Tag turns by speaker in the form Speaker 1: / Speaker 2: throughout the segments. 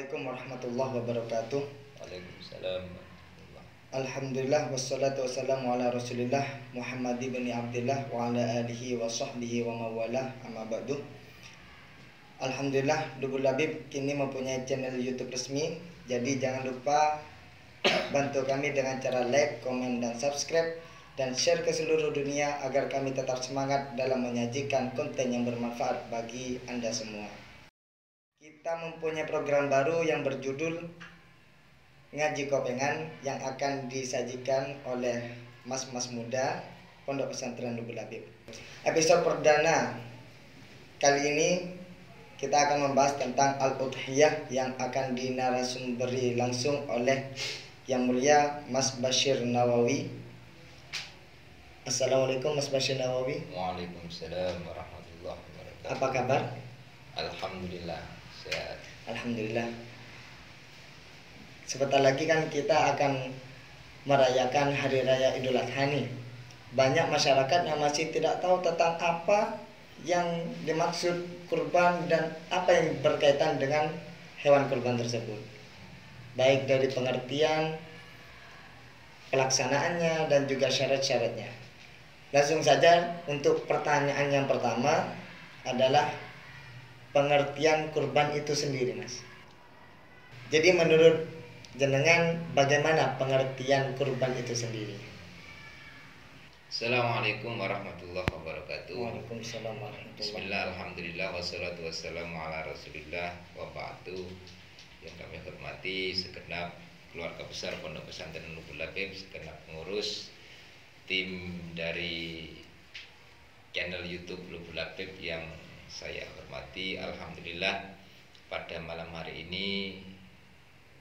Speaker 1: Assalamualaikum warahmatullahi wabarakatuh.
Speaker 2: Waalaikumsalam.
Speaker 1: Alhamdulillah wassalatu wassalamu ala Rasulillah Muhammad ibn Abdillah wa ala alihi wa sahbihi wa mawalah, amma ba'du. Alhamdulillah, Lubul Labib kini mempunyai channel YouTube resmi. Jadi jangan lupa bantu kami dengan cara like, komen, dan subscribe, dan share ke seluruh dunia agar kami tetap semangat dalam menyajikan konten yang bermanfaat bagi Anda semua. Kita mempunyai program baru yang berjudul Ngaji Kopengan yang akan disajikan oleh mas-mas muda Pondok Pesantren Lubul Labib. Episode perdana kali ini kita akan membahas tentang Al-Udhiyah yang akan dinarasumberi langsung oleh Yang Mulia Mas Bashir Nawawi. Assalamualaikum Mas Bashir Nawawi.
Speaker 2: Waalaikumsalam warahmatullahi wabarakatuh.
Speaker 1: Apa kabar?
Speaker 2: Alhamdulillah, sehat.
Speaker 1: Alhamdulillah. Sebentar lagi kan kita akan merayakan Hari Raya Idul Adha nih. Banyak masyarakat yang masih tidak tahu tentang apa yang dimaksud kurban dan apa yang berkaitan dengan hewan kurban tersebut. Baik dari pengertian, pelaksanaannya, dan juga syarat-syaratnya. Langsung saja untuk pertanyaan yang pertama adalah pengertian kurban itu sendiri, Mas. Jadi menurut jenengan bagaimana pengertian kurban itu sendiri?
Speaker 2: Assalamualaikum warahmatullahi wabarakatuh.
Speaker 1: Waalaikumsalam warahmatullahi wabarakatuh.
Speaker 2: Bismillah, alhamdulillah, wassalatu wassalamu ala rasulillah wa ba'du. Yang kami hormati segenap keluarga besar Pondok Pesantren Lubul Labib, segenap pengurus tim dari channel YouTube Lubul Labib yang saya hormati. Alhamdulillah, pada malam hari ini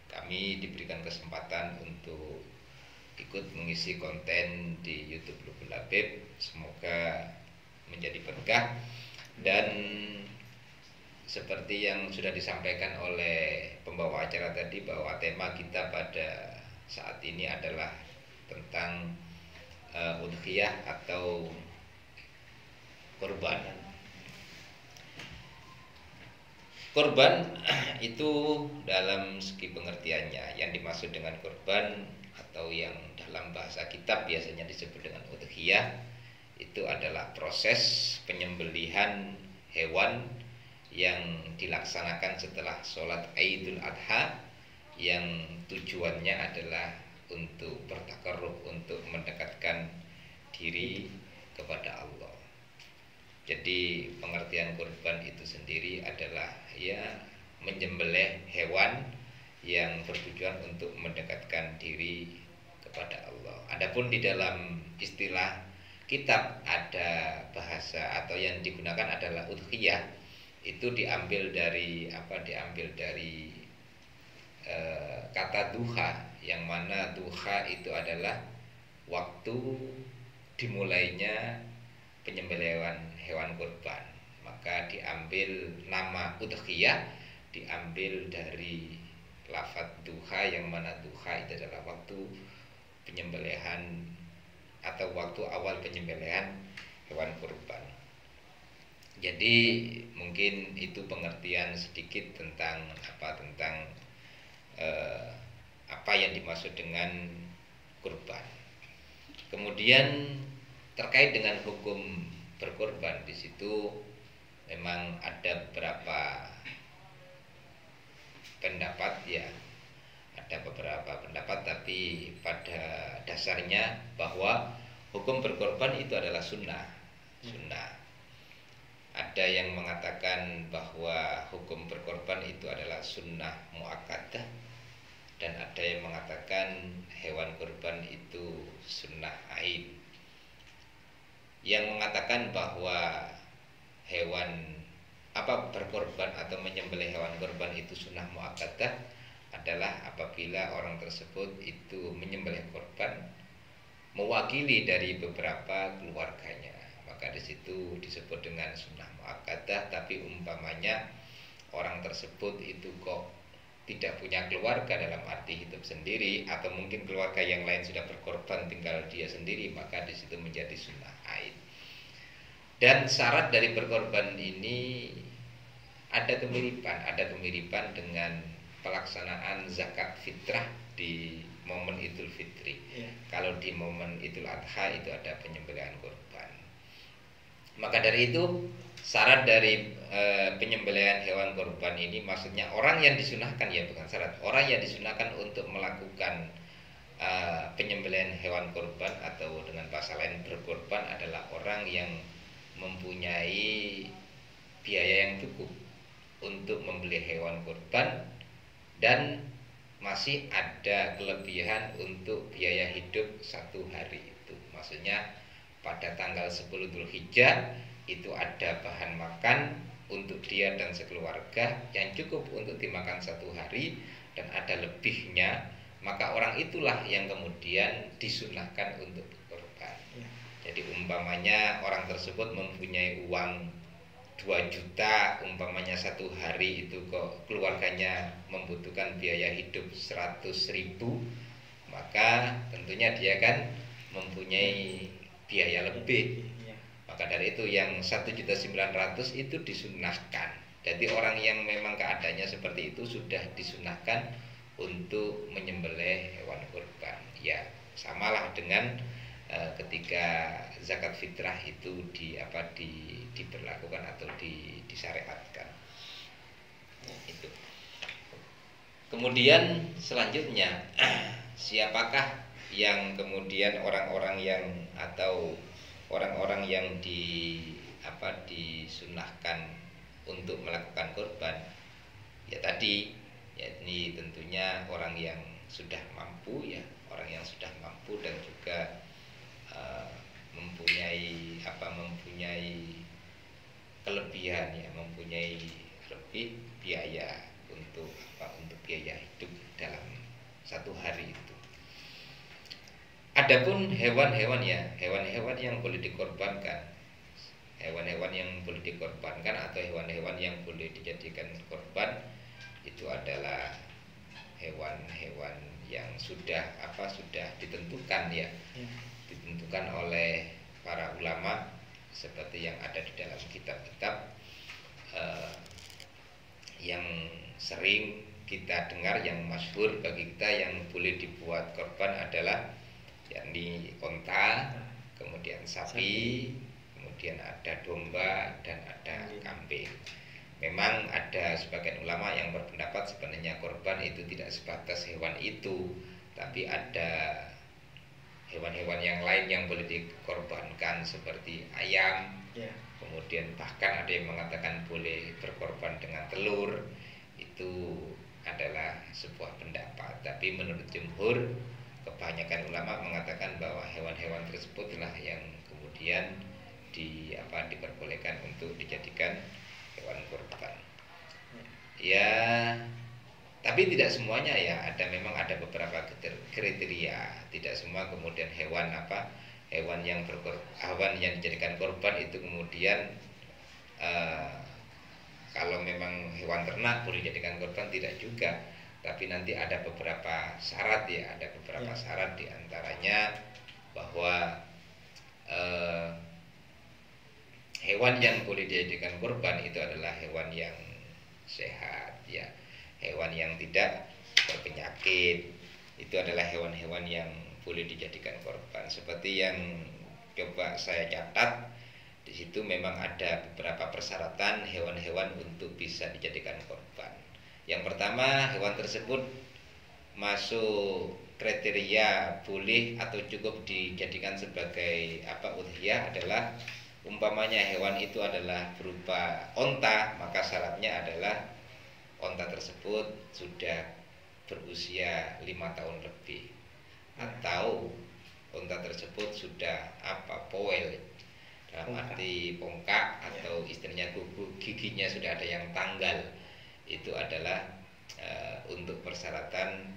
Speaker 2: kami diberikan kesempatan untuk ikut mengisi konten di YouTube Lubul Labib. Semoga menjadi berkah, dan seperti yang sudah disampaikan oleh pembawa acara tadi bahwa tema kita pada saat ini adalah tentang udhiyah atau kurban. Kurban itu dalam segi pengertiannya, yang dimaksud dengan kurban atau yang dalam bahasa kitab biasanya disebut dengan udhiyah, itu adalah proses penyembelihan hewan yang dilaksanakan setelah sholat Idul Adha, yang tujuannya adalah untuk bertakarrub, untuk mendekatkan diri kepada Allah. Jadi pengertian kurban itu sendiri adalah menyembelih hewan yang bertujuan untuk mendekatkan diri kepada Allah. Adapun di dalam istilah kitab ada bahasa atau yang digunakan adalah udhiyah. Itu diambil dari kata duha, yang mana duha itu adalah waktu dimulainya penyembelihan hewan kurban. Maka diambil nama udhiyah, diambil dari lafaz duha, yang mana duha itu adalah waktu penyembelihan atau waktu awal penyembelihan hewan kurban. Jadi mungkin itu pengertian sedikit tentang apa yang dimaksud dengan kurban. Kemudian terkait dengan hukum berkorban, di situ memang ada beberapa pendapat ada beberapa pendapat, tapi pada dasarnya bahwa hukum berkorban itu adalah sunnah. Ada yang mengatakan bahwa hukum berkorban itu adalah sunnah muakkadah, dan ada yang mengatakan hewan kurban itu sunnah ain. Yang mengatakan bahwa berkorban atau menyembelih hewan kurban itu sunnah muakkadah adalah apabila orang tersebut itu menyembelih korban mewakili dari beberapa keluarganya, maka di situ disebut dengan sunnah muakkadah. Tapi umpamanya orang tersebut itu kok tidak punya keluarga dalam arti hidup sendiri, atau mungkin keluarga yang lain sudah berkorban, tinggal dia sendiri, maka di situ menjadi sunnah ain. Dan syarat dari berkorban ini ada kemiripan dengan pelaksanaan zakat fitrah di momen Idul Fitri. Kalau di momen Idul Adha itu ada penyembelihan kurban. Maka dari itu syarat dari penyembelihan hewan kurban ini, maksudnya orang yang disunahkan, ya bukan syarat, orang yang disunahkan untuk melakukan penyembelihan hewan kurban atau dengan bahasa lain berkurban adalah orang yang mempunyai biaya yang cukup untuk membeli hewan kurban dan masih ada kelebihan untuk biaya hidup 1 hari itu. Maksudnya pada tanggal 10 Dzulhijjah itu ada bahan makan untuk dia dan sekeluarga yang cukup untuk dimakan 1 hari dan ada lebihnya, maka orang itulah yang kemudian disunahkan untuk berkorban. Jadi umpamanya orang tersebut mempunyai uang 2 juta, umpamanya 1 hari itu kok keluarganya membutuhkan biaya hidup 100.000, maka tentunya dia kan mempunyai biaya lebih. Maka dari itu yang 1.900.000 itu disunahkan. Jadi orang yang memang keadaannya seperti itu sudah disunahkan untuk menyembelih hewan kurban. Ya, samalah dengan ketika zakat fitrah itu diberlakukan atau disyariatkan. Itu. Kemudian selanjutnya siapakah yang kemudian orang-orang yang atau orang-orang yang disunahkan untuk melakukan kurban? Ya tadi, yakni tentunya orang yang sudah mampu, ya, orang yang sudah mampu dan juga mempunyai kelebihan, ya, mempunyai lebih biaya untuk biaya hidup dalam 1 hari itu. Adapun hewan-hewan yang boleh dikorbankan, hewan-hewan yang boleh dikorbankan atau hewan-hewan yang boleh dijadikan korban itu adalah hewan-hewan yang sudah ditentukan, ya. Ditentukan oleh para ulama seperti yang ada di dalam kitab-kitab yang sering kita dengar, yang masyhur bagi kita yang boleh dibuat korban adalah yakni unta, kemudian sapi, kemudian ada domba dan ada kambing. Memang ada sebagian ulama yang berpendapat sebenarnya korban itu tidak sebatas hewan itu, tapi ada hewan-hewan yang lain yang boleh dikorbankan seperti ayam. Kemudian bahkan ada yang mengatakan boleh berkorban dengan telur. Itu adalah sebuah pendapat, tapi menurut jumhur kebanyakan ulama mengatakan bahwa hewan-hewan tersebutlah yang kemudian diperbolehkan untuk dijadikan hewan kurban. Ya, tapi tidak semuanya, ya. Memang ada beberapa kriteria. Tidak semua kemudian hewan yang dijadikan korban itu kemudian kalau memang hewan ternak boleh dijadikan korban, tidak juga. Tapi nanti ada beberapa syarat, ya. Ada beberapa syarat, diantaranya bahwa hewan yang boleh dijadikan korban itu adalah hewan yang sehat, ya. Hewan yang tidak berpenyakit. Itu adalah hewan-hewan yang boleh dijadikan korban. Seperti yang coba saya catat, di situ memang ada beberapa persyaratan hewan-hewan untuk bisa dijadikan korban. Yang pertama, hewan tersebut masuk kriteria boleh atau cukup dijadikan sebagai udhiyah adalah umpamanya hewan itu adalah berupa onta, maka syaratnya adalah onta tersebut sudah berusia 5 tahun lebih, atau onta tersebut sudah poel, dalam arti bongkak, atau istilahnya giginya sudah ada yang tanggal. Itu adalah untuk persyaratan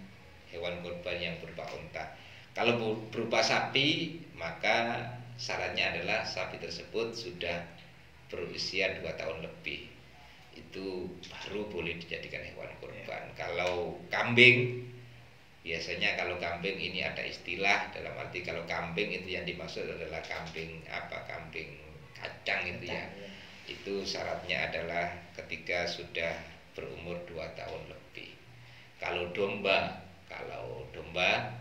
Speaker 2: hewan kurban yang berupa onta. Kalau berupa sapi, maka syaratnya adalah sapi tersebut sudah berusia 2 tahun lebih. Itu baru boleh dijadikan hewan kurban. Kalau kambing, biasanya kalau kambing ini ada istilah, dalam arti kalau kambing itu yang dimaksud adalah kambing kacang itu, ya. Itu syaratnya adalah ketika sudah berumur 2 tahun lebih. Kalau domba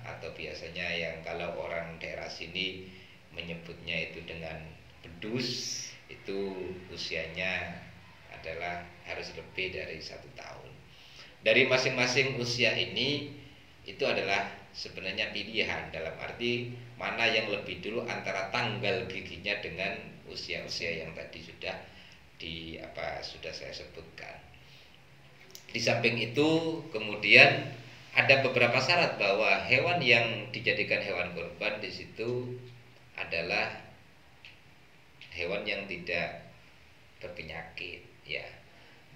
Speaker 2: atau biasanya yang kalau orang daerah sini menyebutnya itu dengan pedus, itu usianya adalah harus lebih dari 1 tahun. Dari masing-masing usia ini itu adalah sebenarnya pilihan, dalam arti mana yang lebih dulu antara tanggal giginya dengan usia-usia yang tadi sudah saya sebutkan. Di samping itu kemudian ada beberapa syarat bahwa hewan yang dijadikan hewan kurban di situ adalah hewan yang tidak berpenyakit, ya.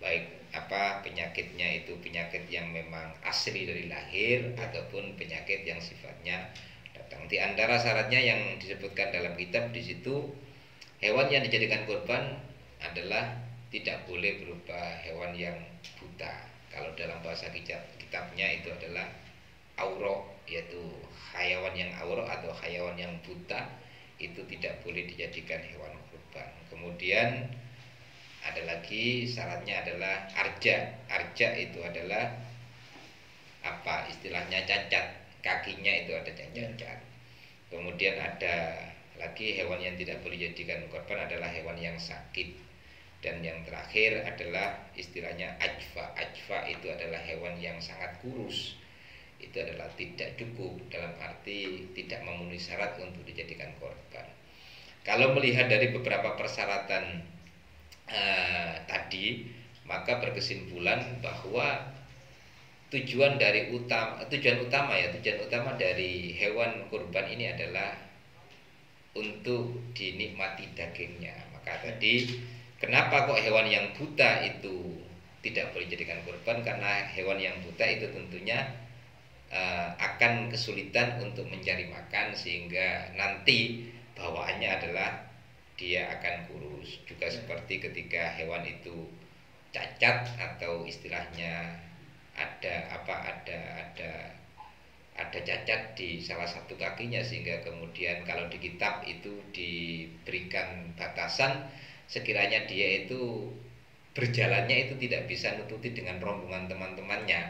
Speaker 2: Baik penyakitnya itu penyakit yang memang asli dari lahir ataupun penyakit yang sifatnya datang. Di antara syaratnya yang disebutkan dalam kitab di situ, hewan yang dijadikan kurban adalah tidak boleh berupa hewan yang buta. Kalau dalam bahasa kitabnya itu adalah auro, yaitu hayawan yang auro atau hayawan yang buta, itu tidak boleh dijadikan hewan kurban. Kemudian ada lagi syaratnya adalah arja. Arja itu adalah istilahnya cacat, kakinya itu ada cacat. Kemudian ada lagi hewan yang tidak boleh dijadikan kurban adalah hewan yang sakit. Dan yang terakhir adalah istilahnya ajfa. Ajfa itu adalah hewan yang sangat kurus. Itu adalah tidak cukup, dalam arti tidak memenuhi syarat untuk dijadikan korban. Kalau melihat dari beberapa persyaratan tadi, maka berkesimpulan bahwa tujuan utama dari hewan kurban ini adalah untuk dinikmati dagingnya. Maka tadi kenapa kok hewan yang buta itu tidak boleh dijadikan kurban? Karena hewan yang buta itu tentunya akan kesulitan untuk mencari makan, sehingga nanti bawaannya adalah dia akan kurus. Juga seperti ketika hewan itu cacat atau istilahnya ada cacat di salah satu kakinya, sehingga kemudian kalau di kitab itu diberikan batasan sekiranya dia itu berjalannya itu tidak bisa nututi dengan rombongan teman-temannya,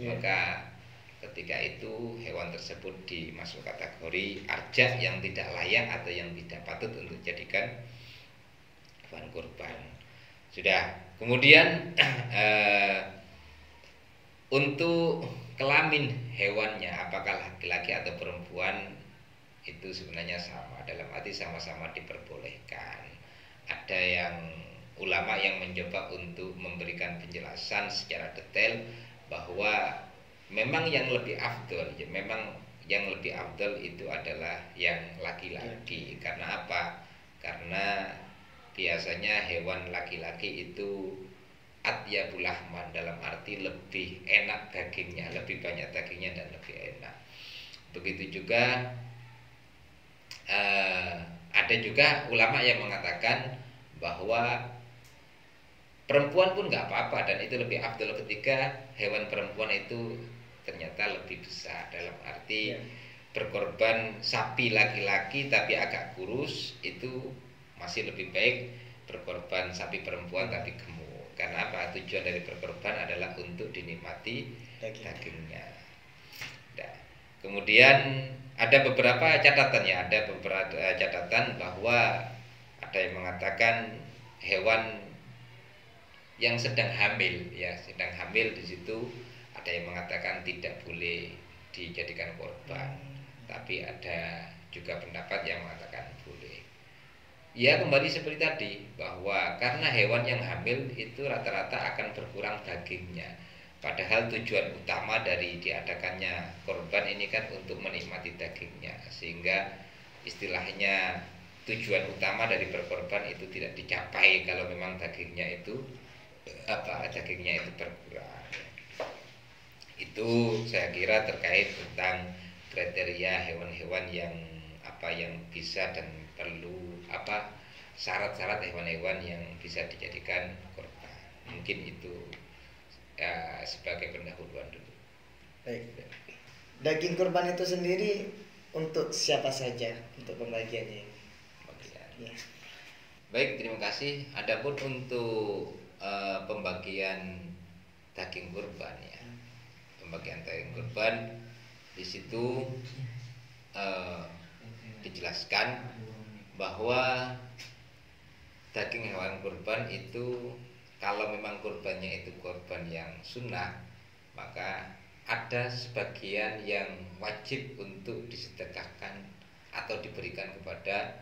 Speaker 2: maka ketika itu hewan tersebut dimasuk kategori arja, yang tidak layak atau yang tidak patut untuk dijadikan hewan kurban. Sudah. Kemudian untuk kelamin hewannya, apakah laki-laki atau perempuan, itu sebenarnya sama, dalam arti sama-sama diperbolehkan. Ada yang ulama yang mencoba untuk memberikan penjelasan secara detail bahwa memang yang lebih afdol itu adalah yang laki-laki. Karena apa? Karena biasanya hewan laki-laki itu atyabul lahman, dalam arti lebih enak dagingnya, lebih banyak dagingnya dan lebih enak. Begitu juga ada juga ulama yang mengatakan bahwa perempuan pun nggak apa-apa, dan itu lebih afdal ketika hewan perempuan itu ternyata lebih besar, dalam arti berkorban sapi laki-laki tapi agak kurus itu masih lebih baik berkorban sapi perempuan tapi gemuk. Karena apa? Tujuan dari berkorban adalah untuk dinikmati dagingnya. Nah, kemudian ada beberapa catatan bahwa ada yang mengatakan hewan yang sedang hamil di situ, ada yang mengatakan tidak boleh dijadikan korban, tapi ada juga pendapat yang mengatakan boleh. Ya, kembali seperti tadi, bahwa karena hewan yang hamil itu rata-rata akan berkurang dagingnya, padahal tujuan utama dari diadakannya korban ini kan untuk menikmati dagingnya, sehingga istilahnya tujuan utama dari berkorban itu tidak dicapai kalau memang dagingnya itu berkurang. Itu saya kira terkait tentang kriteria hewan-hewan yang bisa dan perlu syarat-syarat hewan-hewan yang bisa dijadikan korban. Mungkin itu sebagai pendahuluan dulu.
Speaker 1: Baik. Daging kurban itu sendiri untuk siapa saja untuk pembagiannya?
Speaker 2: Ya. Baik, terima kasih. Adapun untuk pembagian daging kurban, ya, pembagian daging kurban. Di situ dijelaskan bahwa daging hewan kurban itu kalau memang kurbannya itu kurban yang sunnah, maka ada sebagian yang wajib untuk disedekahkan atau diberikan kepada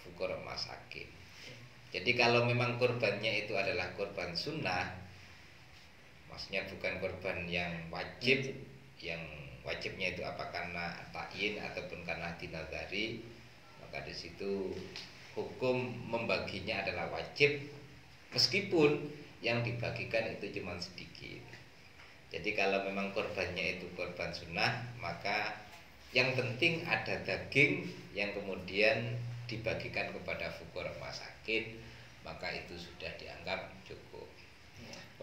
Speaker 2: fuqara masakin. Jadi kalau memang kurbannya itu adalah kurban sunnah, maksudnya bukan kurban yang wajib, yang wajibnya itu apa karena ta'yin ataupun karena dinazari, maka di situ hukum membaginya adalah wajib meskipun yang dibagikan itu cuma sedikit. Jadi kalau memang korbannya itu korban sunnah, maka yang penting ada daging yang kemudian dibagikan kepada fuqara masakin, maka itu sudah dianggap cukup.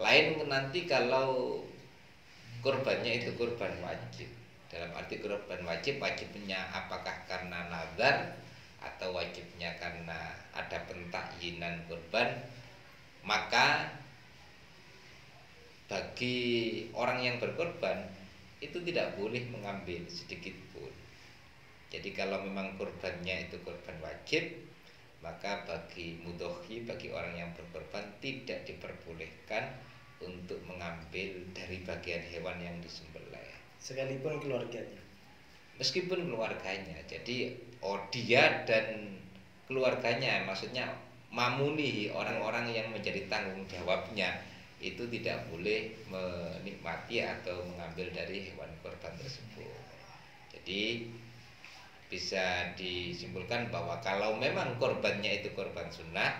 Speaker 2: Lain nanti kalau korbannya itu korban wajib. Dalam arti korban wajib, wajibnya apakah karena nazar atau wajibnya karena ada pentakyinan korban, maka bagi orang yang berkorban itu tidak boleh mengambil sedikit pun. Jadi kalau memang korbannya itu korban wajib, maka bagi mudhohi, bagi orang yang berkorban tidak diperbolehkan untuk mengambil dari bagian hewan yang disembelih,
Speaker 1: sekalipun keluarganya.
Speaker 2: Meskipun keluarganya. Jadi dia dan keluarganya, maksudnya mamuni, orang-orang yang menjadi tanggung jawabnya, itu tidak boleh menikmati atau mengambil dari hewan korban tersebut. Jadi bisa disimpulkan bahwa kalau memang korbannya itu korban sunnah,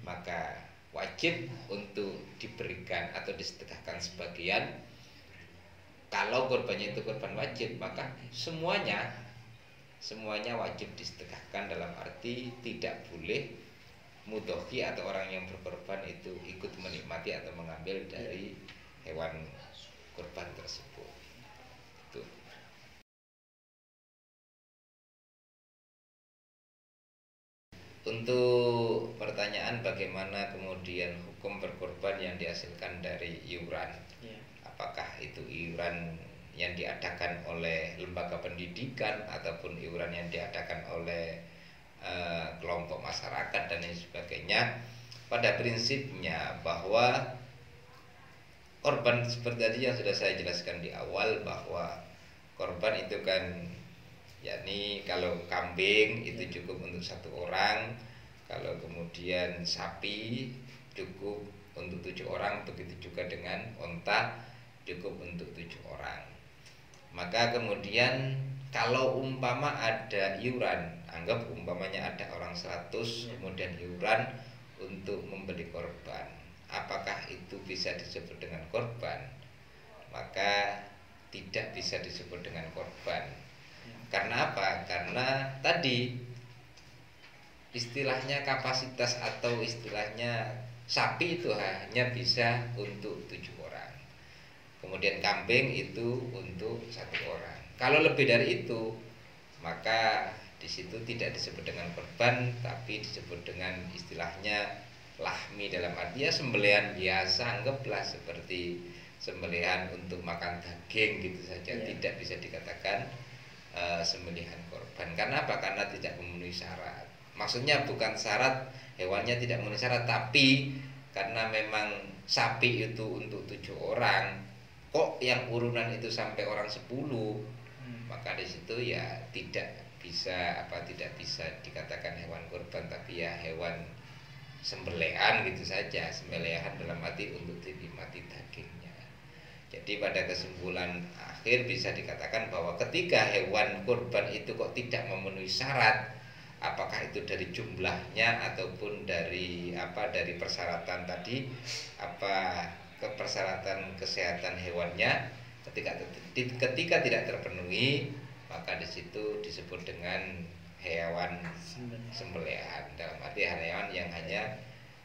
Speaker 2: maka wajib untuk diberikan atau disedekahkan sebagian. Kalau korbannya itu korban wajib, maka semuanya wajib disedekahkan, dalam arti tidak boleh mudhohi atau orang yang berkorban itu ikut menikmati atau mengambil dari hewan kurban tersebut. Itu. Untuk pertanyaan bagaimana kemudian hukum berkorban yang dihasilkan dari iuran, apakah itu iuran yang diadakan oleh lembaga pendidikan ataupun iuran yang diadakan oleh kelompok masyarakat dan lain sebagainya. Pada prinsipnya bahwa korban seperti tadi yang sudah saya jelaskan di awal, bahwa korban itu kan yakni kalau kambing itu cukup untuk 1 orang, kalau kemudian sapi cukup untuk 7 orang, begitu juga dengan unta cukup untuk 7 orang. Maka kemudian kalau umpama ada iuran, anggap umpamanya ada orang 100 kemudian iuran untuk membeli korban, apakah itu bisa disebut dengan korban? Maka tidak bisa disebut dengan korban. Karena apa? Karena tadi istilahnya kapasitas atau istilahnya sapi itu hanya bisa untuk 7 orang, kemudian kambing itu untuk 1 orang. Kalau lebih dari itu, maka di situ tidak disebut dengan korban, tapi disebut dengan istilahnya lahmi, dalam arti ya sembelihan biasa, anggaplah seperti sembelihan untuk makan daging gitu saja, tidak bisa dikatakan sembelihan korban. Karena apa? Karena tidak memenuhi syarat. Maksudnya bukan syarat hewannya tidak memenuhi syarat, tapi karena memang sapi itu untuk 7 orang, kok yang urunan itu sampai orang 10, maka di situ ya tidak bisa dikatakan hewan kurban, tapi ya hewan sembelihan gitu saja, sembelihan dalam arti untuk dinikmati dagingnya. Jadi pada kesimpulan akhir bisa dikatakan bahwa ketika hewan kurban itu kok tidak memenuhi syarat, apakah itu dari jumlahnya ataupun dari persyaratan tadi, persyaratan kesehatan hewannya, ketika tidak terpenuhi, maka di situ disebut dengan hewan sembelihan, dalam arti hewan yang hanya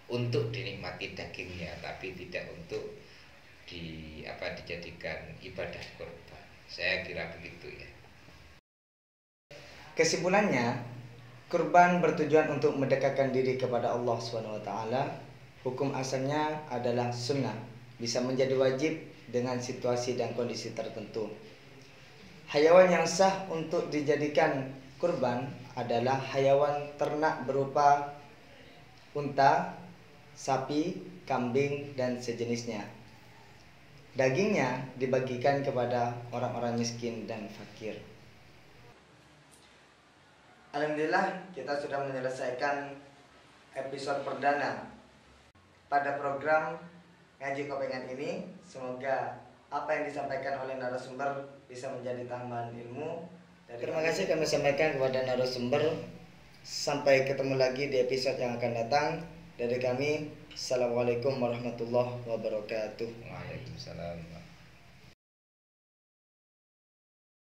Speaker 2: untuk dinikmati dagingnya, tapi tidak untuk dijadikan ibadah kurban. Saya kira begitu ya.
Speaker 1: Kesimpulannya, kurban bertujuan untuk mendekatkan diri kepada Allah SWT. Hukum asalnya adalah sunnah, bisa menjadi wajib dengan situasi dan kondisi tertentu. Hayawan yang sah untuk dijadikan kurban adalah hayawan ternak berupa unta, sapi, kambing, dan sejenisnya. Dagingnya dibagikan kepada orang-orang miskin dan fakir. Alhamdulillah, kita sudah menyelesaikan episode perdana pada program Ngaji Kopengan ini. Semoga apa yang disampaikan oleh narasumber bisa menjadi tambahan ilmu. Terima kasih kami sampaikan kepada narasumber. Sampai ketemu lagi di episode yang akan datang. Dari kami, Assalamualaikum warahmatullahi wabarakatuh.
Speaker 2: Waalaikumsalam.